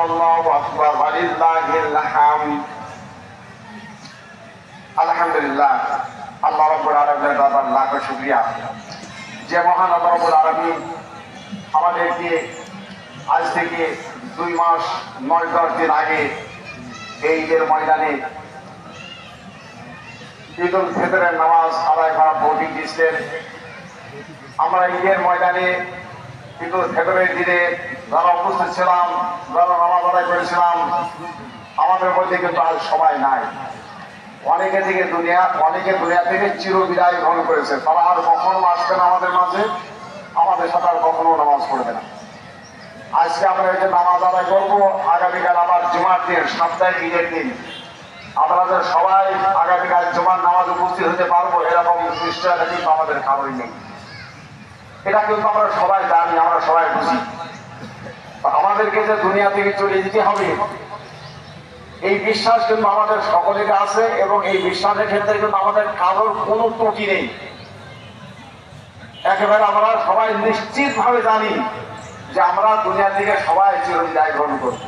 আল্লাহু আকবার ওয়ালিল্লাহিল হামদ। আলহামদুলিল্লাহ, আল্লাহ রাব্বুল আলামিনের দরবার লাখ শুকরিয়া যে মহান আল্লাহ রাব্বুল আলামিন আমাদেরকে আজ থেকে 2 মাস 9-10 দিন আগে এই ঈদের ময়দানে ঈদ উল ফিতরের নামাজ আদায় করার তৌফিক দিয়েছেন। আমরা ঈদের ময়দানে ঈদ উল ফিতরের দিনে যারা উপস্থিত ছিলাম, যারা নামাজ আদায় করেছিলাম, আমাদের মধ্যে কিন্তু আজ সময় নাই। অনেকে দুনিয়া থেকে চির বিদায় গ্রহণ করেছে। তারা আর কখনো আসবে না আমাদের মাঝে, আমাদের সাথে আর কখনো নামাজ পড়বে না। আজকে আমরা এই যে নামাজ আদায় করবো, আগামীকাল আবার জুমার দিন, সাপ্তাহিক ঈদের দিন। আপনারা সবাই আগামীকাল জুমার নামাজ উপস্থিত হতে পারবো এরকম নিশ্চয়তা কিন্তু আমাদের কারোই নেই। এটা কিন্তু আমরা সবাই জানি, আমরা সবাই বুঝি। আমাদেরকে যে দুনিয়া থেকে চলে যেতে হবে এই বিশ্বাস কিন্তু আমাদের সকলের আছে, এবং এই বিশ্বাসের ক্ষেত্রে কিন্তু আমাদের কারোর কোনো ত্রুটি নেই। একেবারে আমরা সবাই নিশ্চিত ভাবে জানি যে আমরা দুনিয়া থেকে সবাই চিরবিদায় গ্রহণ করব।